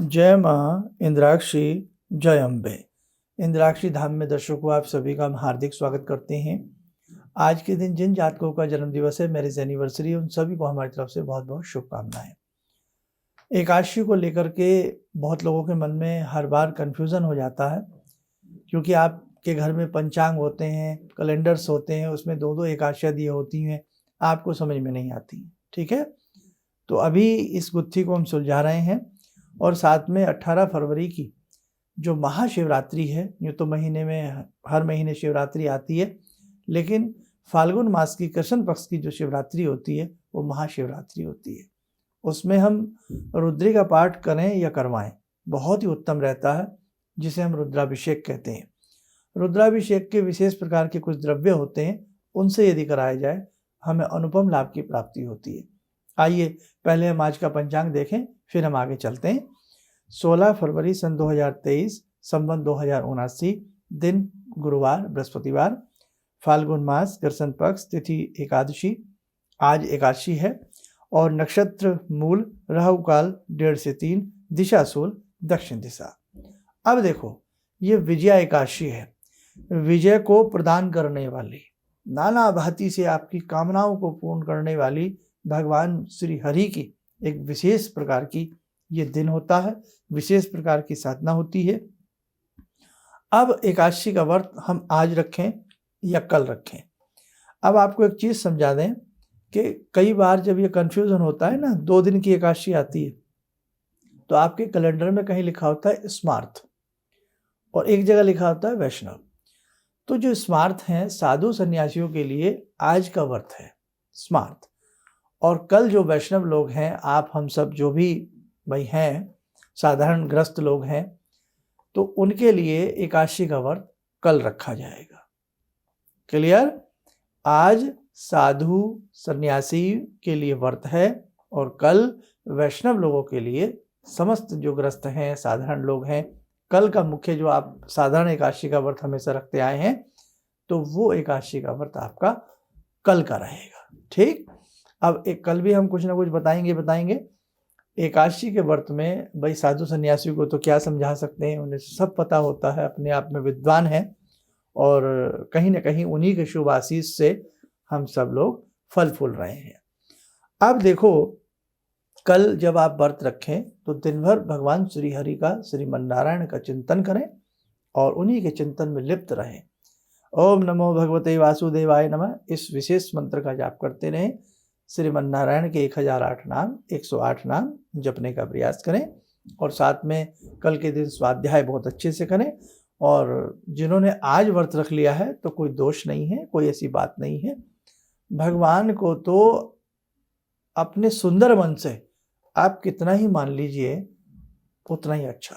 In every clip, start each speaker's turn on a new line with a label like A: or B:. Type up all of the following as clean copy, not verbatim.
A: जय माँ इंद्राक्षी, जय अम्बे। इंद्राक्षी धाम में दर्शकों आप सभी का हम हार्दिक स्वागत करते हैं। आज के दिन जिन जातकों का जन्मदिवस है, मैरिज एनिवर्सरी, उन सभी को हमारी तरफ से बहुत बहुत शुभकामनाएं। एकादशी को लेकर के बहुत लोगों के मन में हर बार कन्फ्यूज़न हो जाता है, क्योंकि आपके घर में पंचांग होते हैं, कैलेंडर्स होते हैं, उसमें दो दो एकादशियाँ दी होती हैं, आपको समझ में नहीं आती। ठीक है, तो अभी इस गुत्थी को हम सुलझा रहे हैं। और साथ में 18 फरवरी की जो महाशिवरात्रि है, यूँ तो महीने में हर महीने शिवरात्रि आती है, लेकिन फाल्गुन मास की कृष्ण पक्ष की जो शिवरात्रि होती है वो महाशिवरात्रि होती है। उसमें हम रुद्री का पाठ करें या करवाएं, बहुत ही उत्तम रहता है, जिसे हम रुद्राभिषेक कहते हैं। रुद्राभिषेक के विशेष प्रकार के कुछ द्रव्य होते हैं, उनसे यदि कराया जाए हमें अनुपम लाभ की प्राप्ति होती है। आइए पहले हम आज का पंचांग देखें, फिर हम आगे चलते हैं। 16 फरवरी सन 2023, संवत 2079, दिन गुरुवार बृहस्पतिवार, फाल्गुन मास कृष्ण पक्ष, तिथि एकादशी, आज एकादशी है और नक्षत्र मूल, राहु काल 1:30 से 3, दिशा सूल दक्षिण दिशा। अब देखो, ये विजया एकादशी है। विजय को प्रदान करने वाली, नाना भांति से आपकी कामनाओं को पूर्ण करने वाली भगवान श्री हरि की एक विशेष प्रकार की ये दिन होता है, विशेष प्रकार की साधना होती है। अब एकादशी का व्रत हम आज रखें या कल रखें। अब आपको एक चीज़ समझा दें कि कई बार जब ये कन्फ्यूज़न होता है ना, 2 दिन की एकादशी आती है, तो आपके कैलेंडर में कहीं लिखा होता है स्मार्थ और एक जगह लिखा होता है वैष्णव। तो जो स्मार्थ हैं साधु सन्यासियों के लिए आज का व्रत है स्मार्थ, और कल जो वैष्णव लोग हैं, आप हम सब जो भी भाई हैं, साधारण ग्रस्त लोग हैं, तो उनके लिए एकादशी का व्रत कल रखा जाएगा। क्लियर? आज साधु सन्यासी के लिए व्रत है और कल वैष्णव लोगों के लिए, समस्त जो ग्रस्त हैं, साधारण लोग हैं, कल का मुख्य जो आप साधारण एकादशी का व्रत हमेशा रखते आए हैं, तो वो एकादशी का व्रत आपका कल का रहेगा। ठीक, अब एक कल भी हम कुछ ना कुछ बताएंगे। एकादशी के व्रत में भाई साधु सन्यासी को तो क्या समझा सकते हैं, उन्हें सब पता होता है, अपने आप में विद्वान है, और कहीं ना कहीं उन्हीं के शुभ आशीष से हम सब लोग फल फूल रहे हैं। अब देखो, कल जब आप व्रत रखें तो दिन भर भगवान श्री हरि का, श्रीमन्नारायण का चिंतन करें और उन्हीं के चिंतन में लिप्त रहें। ओम नमो भगवते वासुदेवाय नमः, इस विशेष मंत्र का जाप करते रहें। श्रीमन्नारायण के 1008 नाम, 108 नाम जपने का प्रयास करें, और साथ में कल के दिन स्वाध्याय बहुत अच्छे से करें। और जिन्होंने आज व्रत रख लिया है तो कोई दोष नहीं है, कोई ऐसी बात नहीं है। भगवान को तो अपने सुंदर मन से आप कितना ही मान लीजिए उतना ही अच्छा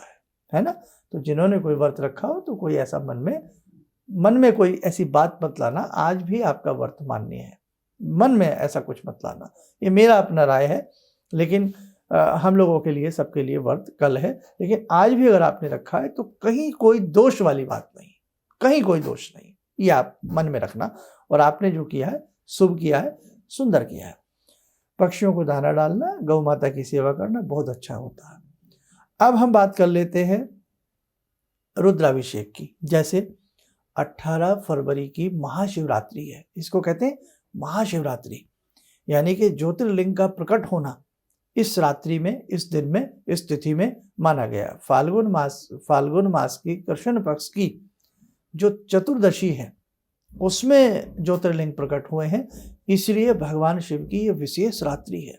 A: है ना। तो जिन्होंने कोई व्रत रखा हो तो कोई ऐसा मन में कोई ऐसी बात मत लाना, आज भी आपका व्रत मान्य है, मन में ऐसा कुछ मत लाना। ये मेरा अपना राय है, लेकिन हम लोगों के लिए, सबके लिए व्रत कल है। लेकिन आज भी अगर आपने रखा है तो कहीं कोई दोष वाली बात नहीं, कहीं कोई दोष नहीं, ये आप मन में रखना। और आपने जो किया है शुभ किया है, सुंदर किया है। पक्षियों को दाना डालना, गौ माता की सेवा करना बहुत अच्छा होता है। अब हम बात कर लेते हैं रुद्राभिषेक की। जैसे 18 फरवरी की महाशिवरात्रि है, इसको कहते हैं महाशिवरात्रि, यानी कि ज्योतिर्लिंग का प्रकट होना इस रात्रि में, इस दिन में, इस तिथि में माना गया। फाल्गुन मास की कृष्ण पक्ष की जो चतुर्दशी है उसमें ज्योतिर्लिंग प्रकट हुए हैं, इसलिए भगवान शिव की ये विशेष रात्रि है।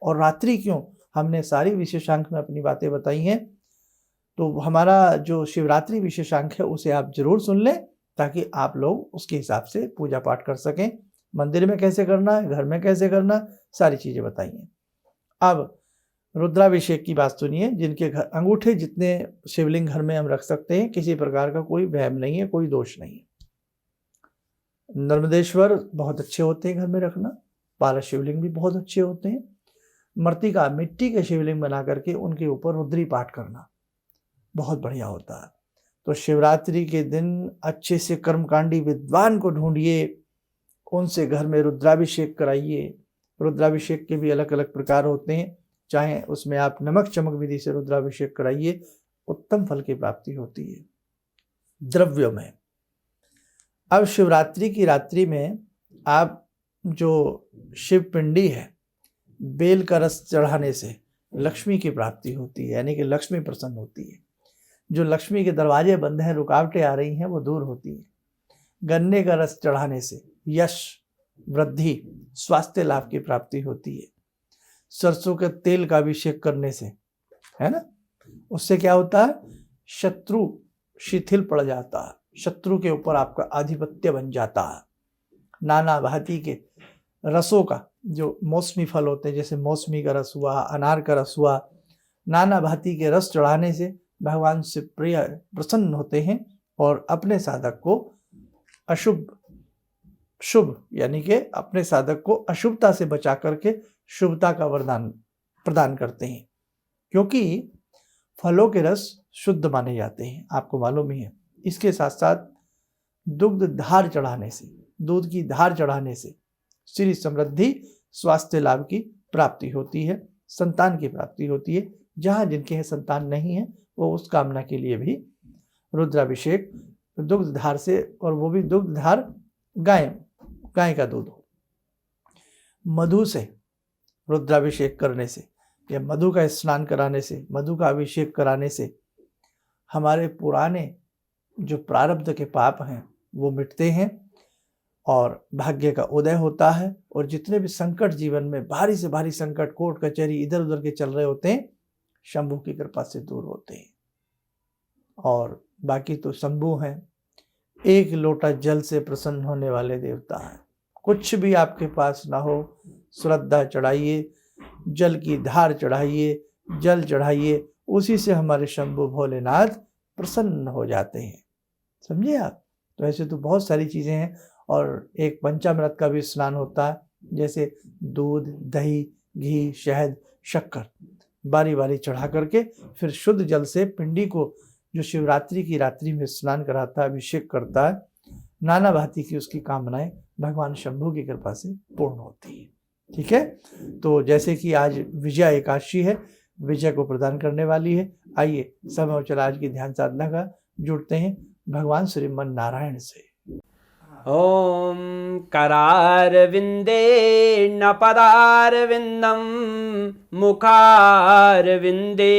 A: और रात्रि क्यों, हमने सारी विशेषांक में अपनी बातें बताई हैं, तो हमारा जो शिवरात्रि विशेषांक है उसे आप जरूर सुन लें, ताकि आप लोग उसके हिसाब से पूजा पाठ कर सकें। मंदिर में कैसे करना है, घर में कैसे करना, सारी चीज़ें बताइए। अब रुद्राभिषेक की बात सुनिए। जिनके घर अंगूठे जितने शिवलिंग घर में हम रख सकते हैं, किसी प्रकार का कोई वहम नहीं है, कोई दोष नहीं है। नर्मदेश्वर बहुत अच्छे होते हैं घर में रखना, 12 शिवलिंग भी बहुत अच्छे होते हैं। मृतिका, मिट्टी के शिवलिंग बना करके उनके ऊपर रुद्री पाठ करना बहुत बढ़िया होता है। तो शिवरात्रि के दिन अच्छे से कर्मकांडी विद्वान को ढूंढिए, उनसे घर में रुद्राभिषेक कराइए। रुद्राभिषेक के भी अलग अलग प्रकार होते हैं, चाहे उसमें आप नमक चमक विधि से रुद्राभिषेक कराइए, उत्तम फल की प्राप्ति होती है। द्रव्यों में अब शिवरात्रि की रात्रि में आप जो शिव पिंडी है, बेल का रस चढ़ाने से लक्ष्मी की प्राप्ति होती है, यानी कि लक्ष्मी प्रसन्न होती है। जो लक्ष्मी के दरवाजे बंद हैं, रुकावटें आ रही हैं, वो दूर होती हैं। गन्ने का रस चढ़ाने से यश, वृद्धि, स्वास्थ्य लाभ की प्राप्ति होती है। सरसों के तेल का अभिषेक करने से, है ना, उससे क्या होता है, शत्रु शिथिल पड़ जाता है, शत्रु के ऊपर आपका आधिपत्य बन जाता है। नाना भांति के रसों का, जो मौसमी फल होते हैं, जैसे मौसमी का रस हुआ, अनार का रस हुआ, नाना भांति के रस चढ़ाने से भगवान से प्रिय प्रसन्न होते हैं और अपने साधक को अशुभ शुभ, यानी कि अपने साधक को अशुभता से बचा करके शुभता का वरदान प्रदान करते हैं। क्योंकि फलों के रस शुद्ध माने जाते हैं, आपको मालूम ही है। इसके साथ साथ दुग्ध धार चढ़ाने से, दूध की धार चढ़ाने से श्री समृद्धि, स्वास्थ्य लाभ की प्राप्ति होती है, संतान की प्राप्ति होती है। जहाँ जिनके यहाँ संतान नहीं है, वो उस कामना के लिए भी रुद्राभिषेक दुग्ध धार से, और वो भी दुग्ध धार गाय का दूध हो, मधु से रुद्राभिषेक करने से या मधु का स्नान कराने से, मधु का अभिषेक कराने से हमारे पुराने जो प्रारब्ध के पाप हैं वो मिटते हैं और भाग्य का उदय होता है। और जितने भी संकट जीवन में, भारी से भारी संकट, कोर्ट कचहरी इधर उधर के चल रहे होते हैं, शंभु की कृपा से दूर होते हैं। और बाकी तो शंभु हैं, एक लोटा जल से प्रसन्न होने वाले देवता हैं। कुछ भी आपके पास ना हो, श्रद्धा चढ़ाइए, जल की धार चढ़ाइए, जल चढ़ाइए, उसी से हमारे शंभु भोलेनाथ प्रसन्न हो जाते हैं। समझे आप? तो ऐसे तो बहुत सारी चीज़ें हैं। और एक पंचामृत का भी स्नान होता है, जैसे दूध, दही, घी, शहद, शक्कर बारी बारी चढ़ा करके फिर शुद्ध जल से पिंडी को, जो शिवरात्रि की रात्रि में स्नान कराता है, अभिषेक करता है, नाना भांति की उसकी कामनाएं भगवान शंभु की कृपा से पूर्ण होती है। ठीक है, तो जैसे कि आज विजया एकादशी है, विजय को प्रदान करने वाली है। आइए समय और चला आज की ध्यान साधना का जुड़ते हैं भगवान श्रीमन नारायण से।
B: ओम करारविंदे न पदारविंदम मुखारविंदे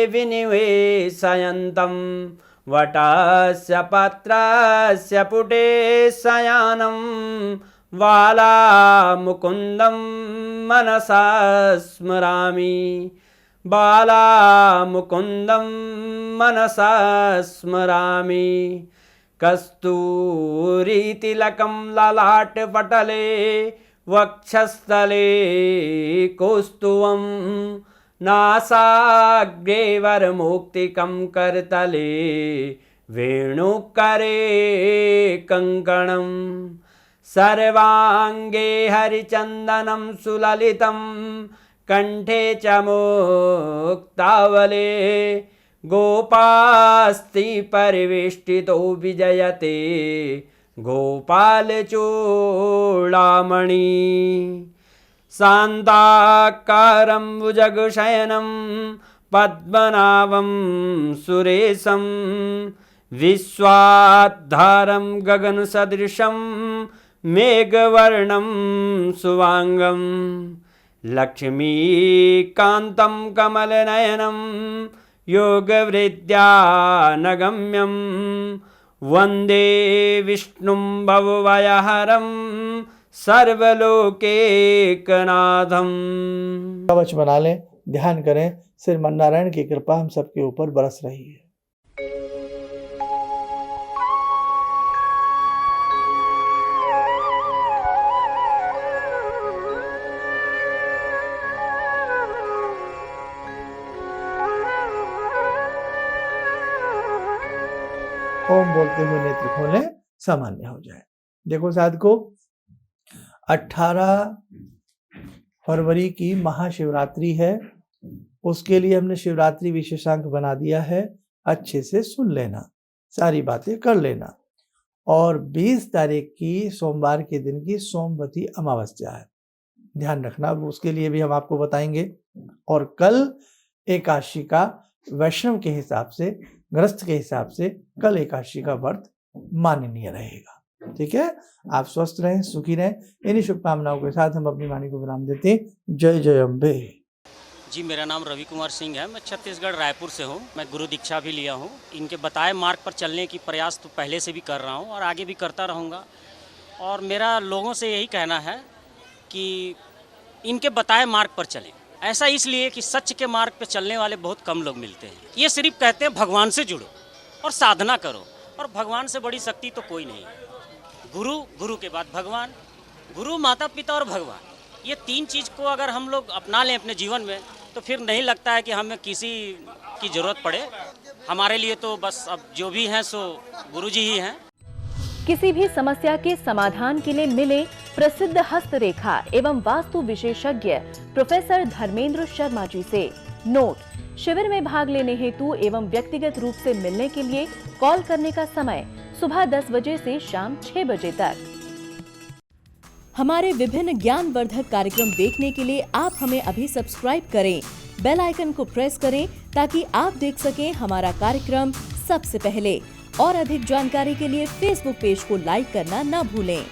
B: विनिवेशयन्तम वटस्य पत्रस्य पुटे शयानं बालामुकुन्दं मनसा स्मरामि, बालामुकुन्दं मनसा स्मरामि। कस्तूरीतिलकं ललाटपटले वक्षस्थले कौस्तुभं नासाग्रे वरमौक्तिकं करतले वेणुकरे कङ्कणं सर्वाङ्गे हरिचन्दनं सुललितं कंठे च मुक्तावले गोपास्ति परिवेष्टितो विजयते गोपालचूडामणि शान्ताकारं भुजगशयनं पद्मनाभं सुरेशं विश्वाधारं गगनसदृशं मेघवर्णं शुभांगं लक्ष्मीकान्तं कमलनयनं योगवृद्ध्यानगम्यं वन्दे विष्णुं भवभयहरं सर्वलोकैकनाथं।
A: कवच बना लें, ध्यान करें, श्रीमन नारायण की कृपा हम सबके ऊपर बरस रही है। ओम बोलते हुए नेत्र खोलें, सामान्य हो जाए। देखो साधको, 18 फरवरी की महाशिवरात्रि है, उसके लिए हमने शिवरात्रि विशेषांक बना दिया है। अच्छे से सुन लेना, सारी बातें कर लेना। और 20 तारीख की सोमवार के दिन की सोमवती अमावस्या है। ध्यान रखना, अब उसके लिए भी हम आपको बताएंगे। और कल एकादशी का वैष्णव के हिसाब से, गृहस्थ के हिसाब से कल एकादशी का व्रत माननीय रहेगा। ठीक है, आप स्वस्थ रहें, सुखी रहें। इन्हीं शुभकामनाओं के साथ हम अपनी वाणी को विराम देते हैं। जय जय अम्बे।
C: जी, मेरा नाम रवि कुमार सिंह है। मैं छत्तीसगढ़ रायपुर से हूँ। मैं गुरु दीक्षा भी लिया हूँ। इनके बताए मार्ग पर चलने की प्रयास तो पहले से भी कर रहा हूँ और आगे भी करता रहूँगा। और मेरा लोगों से यही कहना है कि इनके बताए मार्ग पर चलें। ऐसा इसलिए कि सच के मार्ग पर चलने वाले बहुत कम लोग मिलते हैं। ये सिर्फ कहते हैं भगवान से जुड़ो और साधना करो, और भगवान से बड़ी शक्ति तो कोई नहीं है। गुरु, गुरु के बाद भगवान, गुरु, माता पिता और भगवान, ये तीन चीज़ को अगर हम लोग अपना लें अपने जीवन में तो फिर नहीं लगता है कि हमें किसी की ज़रूरत पड़े। हमारे लिए तो बस अब जो भी हैं सो गुरु जी ही हैं।
D: किसी भी समस्या के समाधान के लिए मिले प्रसिद्ध हस्तरेखा एवं वास्तु विशेषज्ञ प्रोफेसर धर्मेंद्र शर्मा जी से। नोट: शिविर में भाग लेने हेतु एवं व्यक्तिगत रूप से मिलने के लिए कॉल करने का समय सुबह 10 बजे से शाम 6 बजे तक। हमारे विभिन्न ज्ञानवर्धक कार्यक्रम देखने के लिए आप हमें अभी सब्सक्राइब करें, बेल आइकन को प्रेस करें ताकि आप देख सकें हमारा कार्यक्रम सबसे पहले। और अधिक जानकारी के लिए फेसबुक पेज को लाइक करना न भूलें।